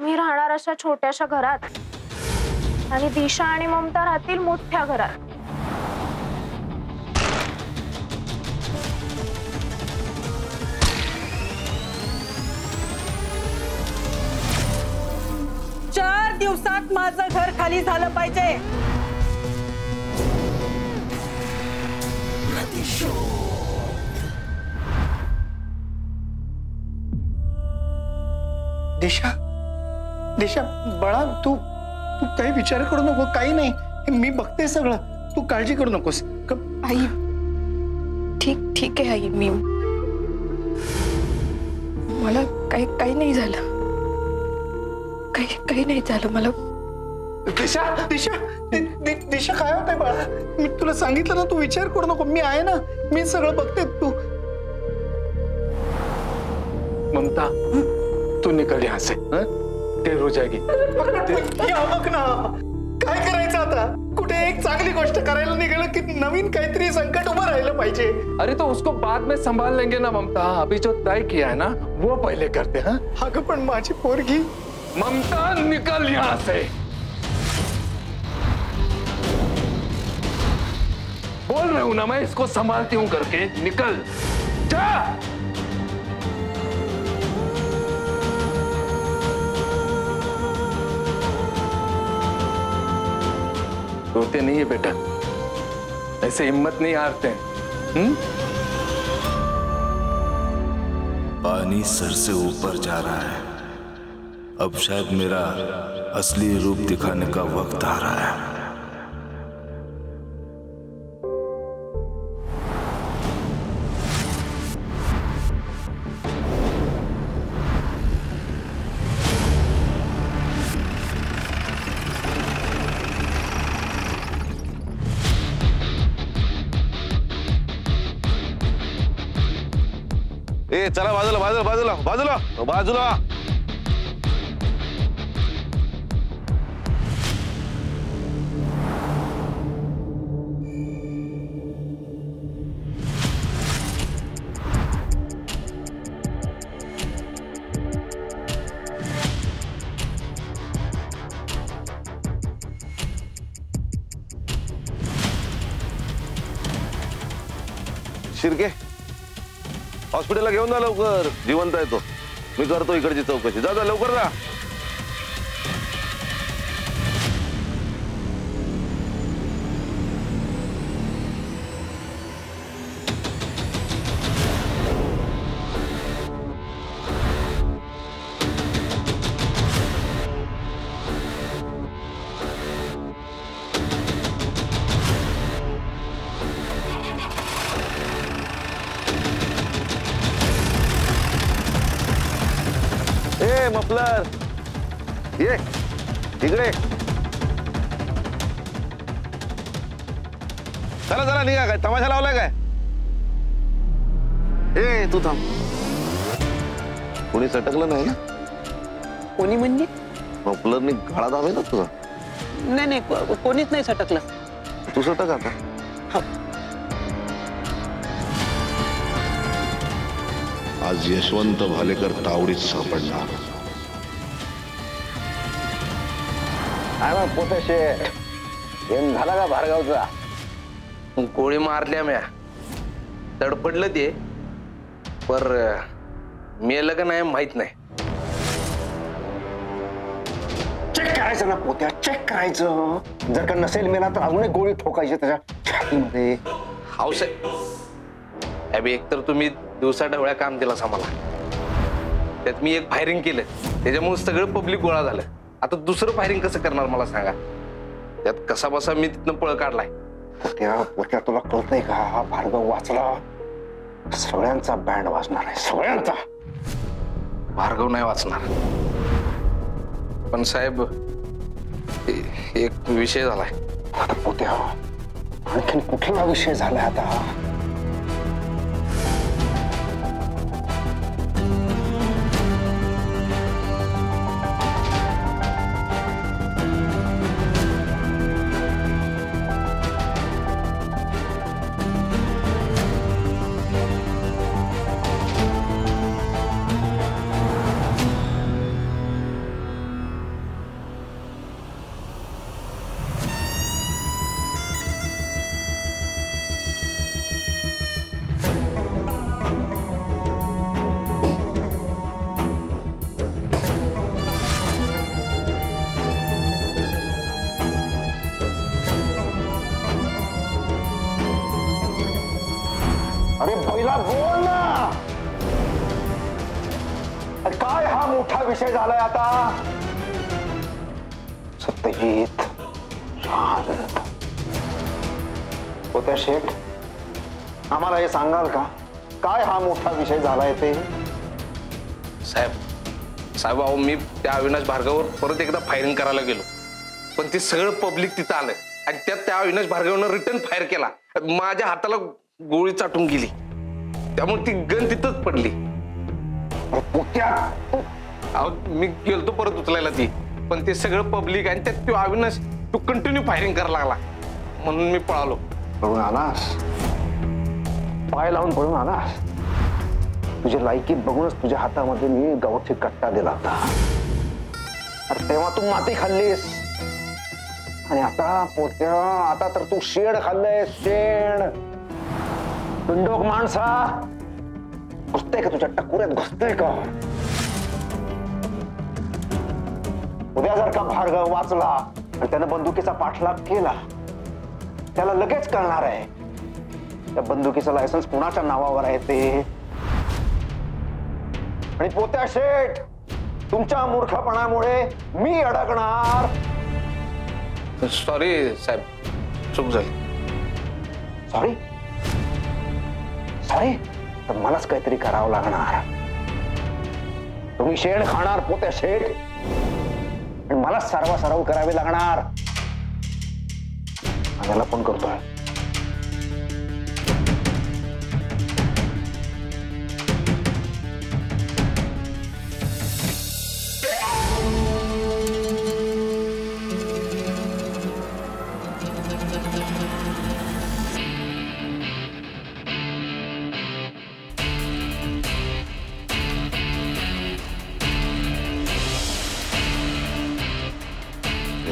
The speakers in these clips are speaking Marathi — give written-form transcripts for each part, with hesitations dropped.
तुम्ही राहणार अशा छोट्याशा घरात आणि दिशा आणि ममता राहतील मोठ्या घरात। चार दिवसात माझं घर खाली झालं पाहिजे। दिशा, दिशा बाळा, तू तू काही विचार करू नको, काही नाही, मी बघते सगळं, तू काळजी करू नकोस। आई ठीक आहे आई, मला काही नाही झालं, काही नाही झालं मला। दिशा दिशा दिशा काय होतंय बाळा? मी तुला सांगितलं ना, तू विचार करू नको, मी आहे ना, मी सगळं बघते। तू ममता, तू निकल यहाँ से, देर हो जाएगी। या बघ ना, काय करायचं आता? कुठे एक चांगली गोष्ट करायला निघालं की नवीन काहीतरी संकट उभं राहिलं पाहिजे। अरे तो उसको बाद में संभाल लेंगे ना ममता, अभी जो तय किया है ना वो पहले करते हैं। अगं पण माझी पोरगी। ममता निकल यहाँ से, बोल रही हूं ना मैं, इसको संभालती हूं करके, निकल जा। रोते नहीं है बेटा, ऐसे हिम्मत नहीं हारते हैं। पानी सर से ऊपर जा रहा है, अब शायद मेरा असली रूप दिखाने का वक्त आ रहा है। ए चला बाजूला बाजूला बाजूला बाजूला बाजूला। शिर्के, हॉस्पिटलला घेऊन जा लवकर, जिवंत आहे तो। मी करतो इकडची चौकशी, जा जा लवकर जा। मफलर ये इकडे, चला चला निघा, काय तमाशा लावलाय काय? ए तू थांब, कोणी सटकलं नाही ना? कोणी म्हणजे? मफलरनी गळा दाबेला तुझा? नाही कोणीच नाही सटकलं। तू सटक आता। आज यशवंत भालेकर तावडीत सापडणार। पोते शेठ येऊन झाला का भार्गवचा? गोळी मारल्या म्या, तडपडलं ते, पर मेलं का नाही माहित नाही। चेक करायचं ना पोत्या, चेक करायचं, जर का नसेल मेला तर अजून एक गोळी ठोकायची त्याच्या छातीमध्ये। हाऊस आहे एकतर तुम्ही दिवसा ढवळ्या काम दिलास आम्हाला, त्यात मी एक फायरिंग केलं, त्याच्यामुळे सगळं पब्लिक गोळा झालं। आता दुसरं फायरिंग कसं करणार मला सांगा? त्यात कसा बसा मी तिथनं पळ काढलाय। पोत्या तुला कळतंय का? भार्गव वाचला, सगळ्यांचा बँड वाजणार आहे, सगळ्यांचा। भार्गव नाही वाचणार, पण साहेब एक विषय झालाय। आता पोत्या आणखीन कुठला विषय झालाय आता? बोल ना. अरे काय हा मोठा विषय झालाय आता? सत्यजित, शांत. होत्या शेठ, आम्हाला हे सांगाल का काय हा मोठा विषय झालाय ते? साहेब अहो मी त्या अविनाश भार्गववर परत एकदा फायरिंग करायला गेलो, पण ते सगळं पब्लिक तिथं आलं आणि त्यात त्या अविनाश भार्गवनं रिटर्न फायर केला. माझ्या हाताला गोळी चाटून गेली, त्यामुळे ती गन तिथंच पडली. अहो मी गेलतो परत उचलायला ती, पण ते सगळं पब्लिक आणि त्यात तो अविनाश तो कंटिन्यू फायरिंग करायला लागला, म्हणून मी पळालो. पळून आलास? पाय लावून पळून आलास? तुझ्या लायकीत बघूनच तुझ्या हातामध्ये मी गावठी कट्टा दिला होता. अरे तेव्हा तू माती खाल्लीस आणि आता पोत्या, आता तर तू शेड खाल्लंय. शेड पिंडोक माणसा, घुसतंय का तुझ्या टकुऱ्यात? घुसतंय का? उद्या जर का भार्गव वाचला आणि त्यानं बंदुकीचा पाठलाग केला, त्याला लगेच कळणार आहे त्या बंदुकीचं लायसन्स कुणाच्या नावावर आहे ते. आणि पोत्या शेठ, तुमच्या मूर्खपणामुळे मी अडकणार. सॉरी साहेब, चूक झाली. सॉरी सॉरी तर मलाच काहीतरी करावं लागणार. तुम्ही शेण खाणार पोत्या शेठ, आणि मला सराव करावे लागणार. याला फोन करतोय.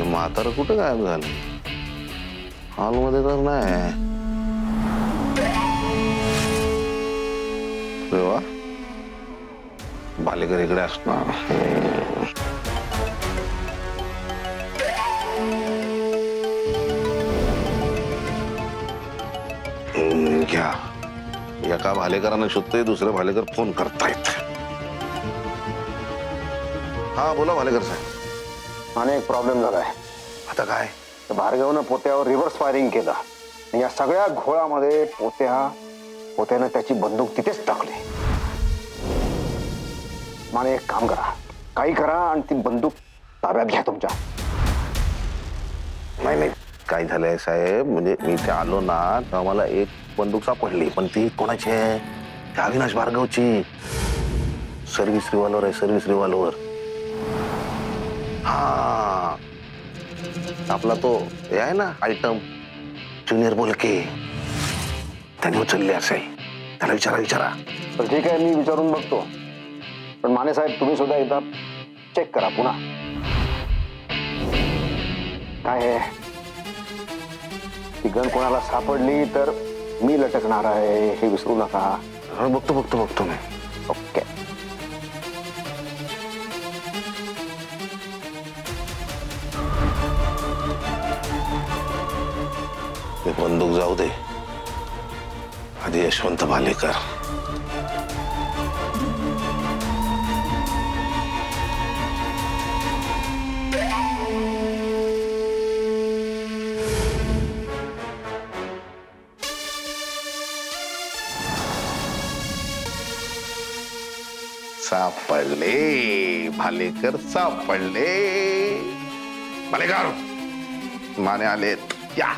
म्हातारं कुठं गायब झालं? हॉलमध्ये तर नाही. वा, भालेकर इकडे असणार. घ्या, एका भालेकरांना शोधतोय, दुसरे भालेकर फोन करतायत. हा बोला भालेकर साहेब. आणि एक प्रॉब्लेम झालाय. आता काय? भार्गवनं पोत्यावर रिव्हर्स फायरिंग केलं. या सगळ्या घोळामध्ये पोत्यानं त्याची बंदूक तिथेच टाकली. मला एक काम करा, काही करा आणि ती बंदूक ताब्यात घ्या तुमच्या. नाही काय झालंय साहेब, म्हणजे मी इथे आलो ना तर मला एक बंदूक सापडली, पण ती कोणाची आहे? त्या अविनाश भार्गवची. सर्व्हिस रिव्हॉल्वर आहे, सर्व्हिस रिव्हॉल्वर. हा, आपला तो हे आहे ना आयटम, ज्युनियर बोलके, त्याने उचलले असे. त्याला विचारा. तर ठीक आहे, मी विचारून बघतो. पण माने साहेब, तुम्ही सुद्धा एकदा चेक करा पुन्हा. काय आहे ती गन कोणाला सापडली तर मी लटकणार आहे, हे विसरू नका. बघतो मी. ओके. बंदूक जाऊ दे, आधी यशवंत भालेकर. सापडले भालेकर, सापडले भालेकर. माने आलेत. या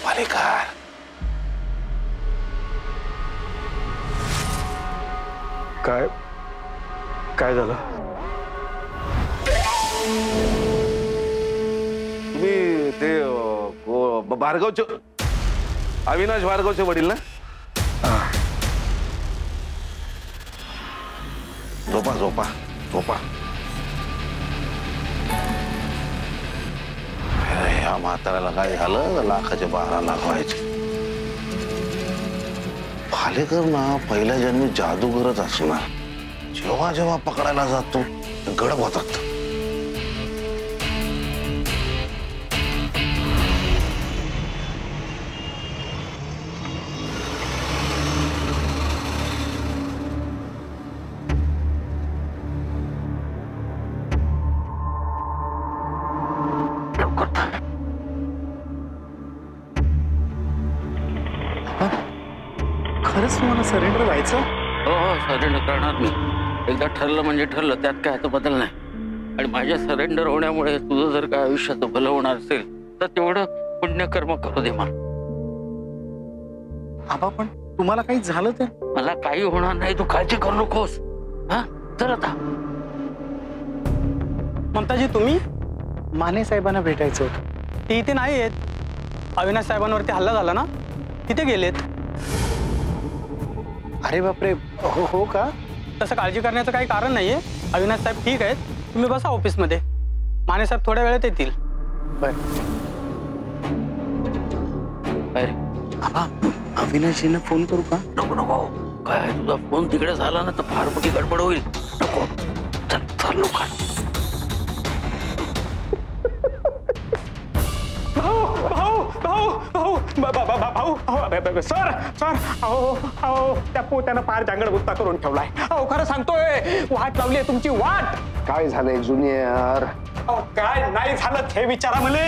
भालेकर. काय झालं? तुम्ही ते भार्गवचे, अविनाश भार्गवचे वडील ना? झोपा. ह्या म्हाताऱ्याला काय झालं? लाखाचे 12 लाख व्हायचे. भालेकर ना पहिल्या जन्मी जादूगरच असणार. जेव्हा जेव्हा पकडायला जातो गडप होतात. खरंच तुम्हाला सरेंडर व्हायचं? हो हो सरेंडर करणार मी. एकदा ठरलं म्हणजे ठरलं, त्यात काय आता बदल नाही. आणि माझ्या सरेंडर होण्यामुळे तुझं जर काय आयुष्यात भलं होणार असेल तर तेवढं पुण्यकर्म करू दे मला. आबा पण तुम्हाला काही झालं तर? मला काही होणार नाही, तू काळजी करू नकोस. हा चल आता. ममताजी तुम्ही? माने साहेबांना भेटायचं होतं. ते इथे नाही आहेत. अविनाश साहेबांवरती हल्ला झाला ना, तिथे गेलेत. अरे बापरे, हो का? तसं काळजी करण्याचं काही कारण नाहीये. अविनाश साहेब ठीक आहेत, तुम्ही बसा ऑफिसमध्ये. माने साहेब थोड्या वेळात येतील. बरं. अरे आबा अविनाशजींना फोन करू का? नको नको, काय तुझा फोन तिकडे झाला ना तर फार मोठी गडबड होईल. नको, चल चल लवकर. सर सर अहो त्या पोत्यानं पार जांगड गुत्ता करून ठेवलाय. अहो खरं सांगतोय, वाट लावली तुमची वाट. काय झालंय ज्युनियर? अहो काय नाही झालं हे विचारा मले.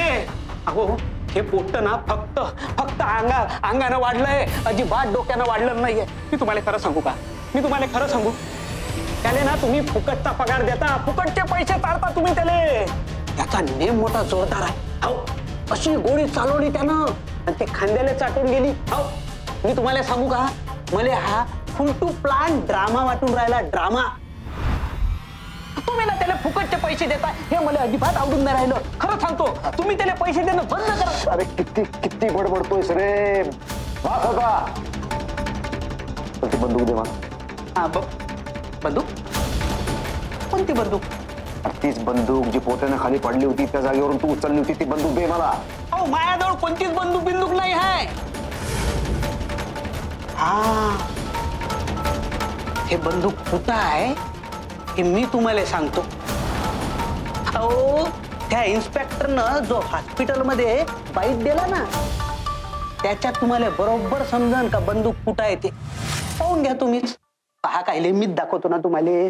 अहो हे पोट ना फक्त फक्त अंगानं वाढलंय, अजिबात डोक्यानं वाढलं नाहीये. मी तुम्हाला खरं सांगू का? मी तुम्हाला खरं सांगू, त्याले ना तुम्ही फुकटचा पगार देता, फुकटचे पैसे चालता तुम्ही त्याले. त्याचा नेम मोठा जोरदार आहे. अहो अशी गोळी चालवली त्यानं आणि ते खांद्याला चाटून गेली. अहो मी तुम्हाला सांगू का, मला हा फुलटू प्लान ड्रामा वाटून राहिला. ड्रामा. तुम्ही ना त्याला फुकटचे पैसे देता हे मला अजिबात आवडून नाही राहिलं. खरं सांगतो, तुम्ही त्याला पैसे देणं बंद करा. अरे किती किती बडबडतोयस रे. वाच होता ती बंदूक दे मला. हा बंदूक? कोणती बंदूक? तीच बंदूक जी पोत्याने खाली पडली होती, त्या जागेवरून तू उचलली होती, ती बंदूक दे मला. अहो माझ्याजवळ कोणतीच बंदूक नाही आहे. हा हे बंदूक कुठं आहे हे मी तुम्हाला सांगतो. अहो त्या इन्स्पेक्टरनं जो हॉस्पिटलमध्ये बाईट दिला ना, त्याच्यात तुम्हाला बरोबर समजन का बंदूक कुठं आहे ते. पाहून घ्या तुम्हीच. पहा काहिले मीच दाखवतो ना तुम्हाला.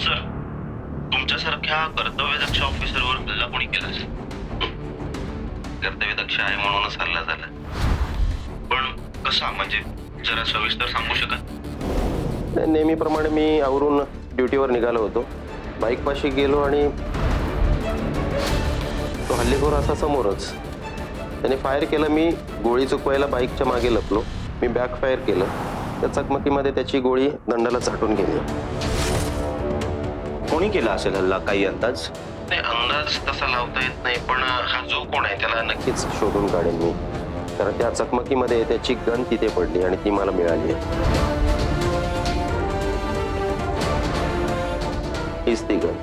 सर, तुमच्यासारख्या कर्तव्यदक्ष ऑफिसरवर हल्ला कोणी केला असेल? कर्तव्यदक्ष आहे म्हणूनच हल्ला झाला. पण कसा, म्हणजे जरा सविस्तर सांगू शकाल? नेहमीप्रमाणे मी आवरून ड्युटीवर निघालो होतो. बाईक पाशी गेलो आणि तो हल्लेखोर असा समोरच. त्याने फायर केलं. मी गोळी चुकवायला बाईकच्या मागे लपलो. मी बॅक फायर केलं. त्या चकमकीमध्ये त्याची गोळी दंडाला चाटून गेली. कोणी केला असेल हल्ला, काही अंदाज? नाही, अंदाज तसा लावता येत नाही, पण हा जो कोण आहे त्याला नक्कीच शोधून काढेन मी. कारण त्या चकमकीमध्ये त्याची गन तिथे पडली आणि ती मला मिळाली आहे. हीच ती गन.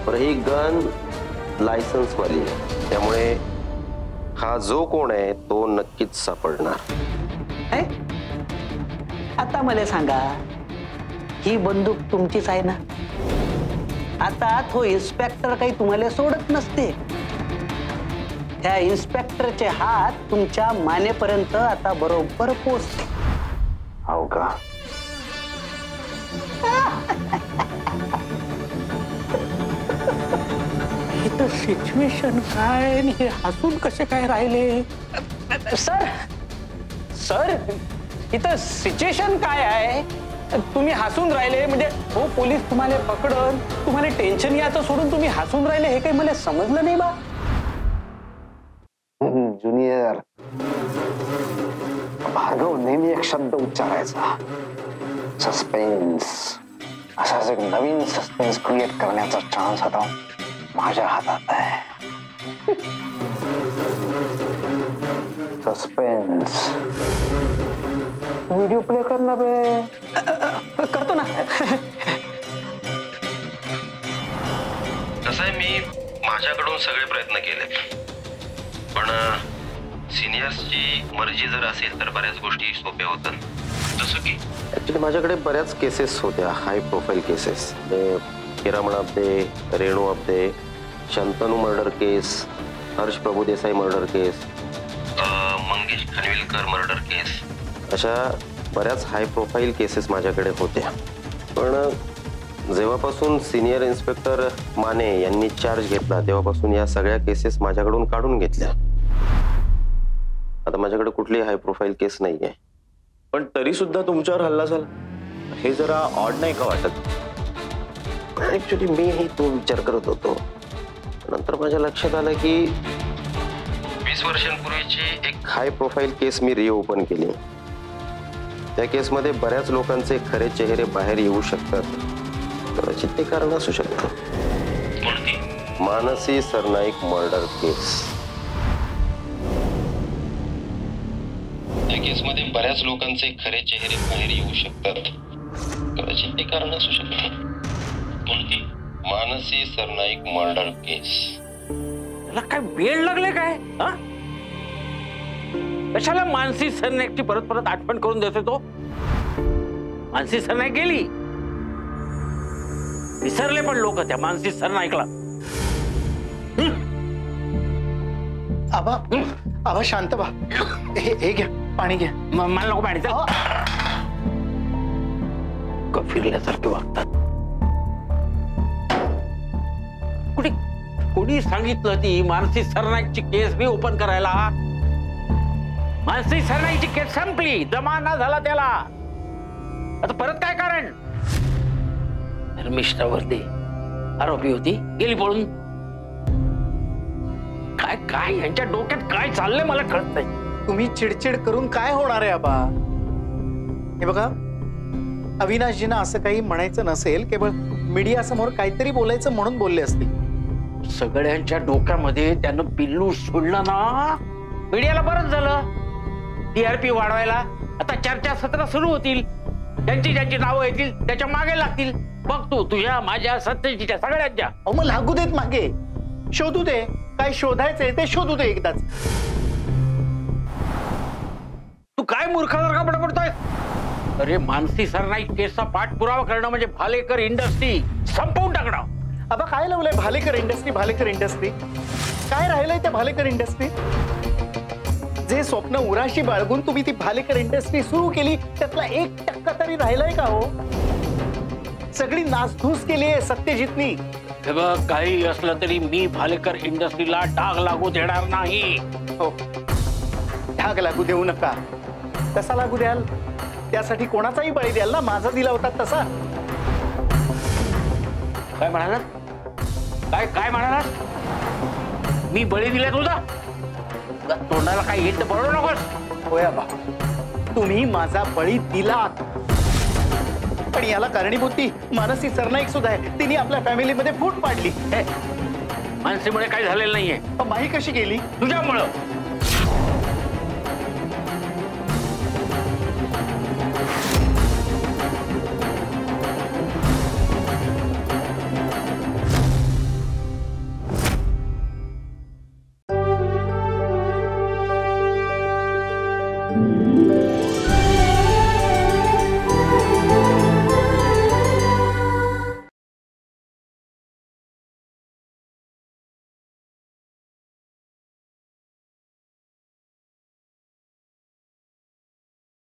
पण ही गन लायसन्स वाली आहे, त्यामुळे हा जो कोण आहे तो नक्कीच सापडणार. आता मला सांगा, ही बंदूक तुमचीच आहे ना? आता तो इन्स्पेक्टर काही तुम्हाला सोडत नसते. त्या इन्स्पेक्टरचे हात तुमच्या मानेपर्यंत आता बरोबर पोचते. हो का? इथं सिच्युएशन काय आणि हे हसून कसे काय राहिले? सर सर इथं सिच्युएशन काय आहे? तुम्ही हसून राहिले म्हणजे हो पोलीस तुम्हाला पकडन, तुम्हाला टेन्शन याचं सोडून तुम्ही हसून राहिले हे काही मला समजलं नाही बा. ज्युनियर, भार्गव नेहमी एक शब्द उच्चारायचा, सस्पेन्स. असाच एक नवीन सस्पेन्स क्रिएट करण्याचा चान्स आता माझ्या हातात आहे. सस्पेन्स. व्हिडिओ प्ले कर ना बे. करतो ना. कसं आहे, मी माझ्याकडून सगळे प्रयत्न केले, पण सिनियर्सची मर्जी जर असेल तर बऱ्याच गोष्टी सोप्या होतात. जसं की ऍक्च्युली माझ्याकडे बऱ्याच केसेस होत्या, हाय प्रोफाईल केसेस. किरामण अब्दे, रेणू अब्दे, शंतनू मर्डर केस, हर्ष प्रभुदेसाई मर्डर केस, मंगेश खानविलकर मर्डर केस. अशा बऱ्याच हाय प्रोफाईल केसेस माझ्याकडे होत्या. पण जेव्हापासून सिनियर इन्स्पेक्टर माने यांनी चार्ज घेतला तेव्हापासून या सगळ्या केसेस माझ्याकडून काढून घेतल्या. आता माझ्याकडे कुठलीही हाय प्रोफाईल केस नाही आहे. पण तरी सुद्धा तुमच्यावर हल्ला झाला हे जरा ऑड नाही का वाटत? ऍक्च्युली मीही तो विचार करत होतो. नंतर माझ्या लक्षात आलं की 20 वर्षांपूर्वीची एक हाय प्रोफाईल केस मी रिओपन केली. त्या केसमध्ये बऱ्याच लोकांचे खरे चेहरे बाहेर येऊ शकतात. कदाचित ते कारण असू शकतं. मानसी सरनाईक मर्डर केस. त्या केसमध्ये बऱ्याच लोकांचे खरे चेहरे बाहेर येऊ शकतात. कदाचित ते कारण असू शकतं. कोणती? मानसी सरनाईक मर्डर केस. त्याला काय वेळ लागले काय? कशाला मानसी सरनाईकची परत परत आठवण करून देतो तो? मानसी सरनाईक गेली, विसरले पण लोक त्या मानसी सरनाईकला. आबा आबा शांत व्हा. हे घ्या पाणी घ्या. मला नको पाणी. फिरल्यासारखे वागतात. कुठे कोणी सांगितलं ती मानसी सरनाईकची केस बी ओपन करायला? मानसी सरनाईकची केस संपली, जमाना झाला त्याला. आता परत काय कारण? धर्मिष्ठा वर्दे आरोपी होती, गेली पळून. काय काय यांच्या डोक्यात काय चाललंय मला कळत नाही. तुम्ही चिडचिड करून काय होणार आहे आबा? हे बघा, अविनाशजींना असं काही म्हणायचं नसेल, केवळ मीडिया समोर काहीतरी बोलायचं म्हणून बोलले असतील. सगळ्यांच्या डोक्यामध्ये त्यानं पिल्लू सोडलं ना, मीडियाला बरंच झालं. टीआरपी वाढवायला आता चर्चा सत्र सुरू होतील. त्यांची ज्यांची नावं येतील त्याच्या मागे लागतील. बघ तू, तुझ्या माझ्या सत्यजीच्या सगळ्यांच्या. अहो मग लागू देत मागे, शोधू दे. काय शोधायचंय ते शोधू दे एकदाच. तू काय मूर्खासारखा बडबडतोय? अरे मानसी सरनाईक केसचा पाठपुरावा करणं म्हणजे भालेकर इंडस्ट्री संपवून टाकणं. आबा काय लावलंय भालेकर इंडस्ट्री? भालेकर इंडस्ट्री काय राहिलंय त्या भालेकर इंडस्ट्री? जे स्वप्न उराशी बाळगून तुम्ही ती भालेकर इंडस्ट्री सुरू केली त्यातला 1% तरी राहिलाय का हो? सगळी नासधूस केली आहे सत्यजितनी. हे बघ, काही असलं तरी मी भालेकर इंडस्ट्रीला डाग लागू देणार नाही. हो, डाग लागू देऊ नका. कसा लागू द्याल? त्यासाठी कोणाचाही बळी द्याल ना. माझा दिला होता तसा. काय म्हणालात? काय काय म्हणालात? मी बळी दिला तुझा? तोंडाला काय येत बरोबर नकोस. होय आबा, तुम्ही माझा बळी दिलात. पण याला कारणीभूत ती मानसी सरनाईक सुद्धा आहे. तिने आपल्या फॅमिलीमध्ये फूट पाडली. मानसीमुळे काही झालेलं नाहीये. माही कशी गेली? तुझ्यामुळं. thank you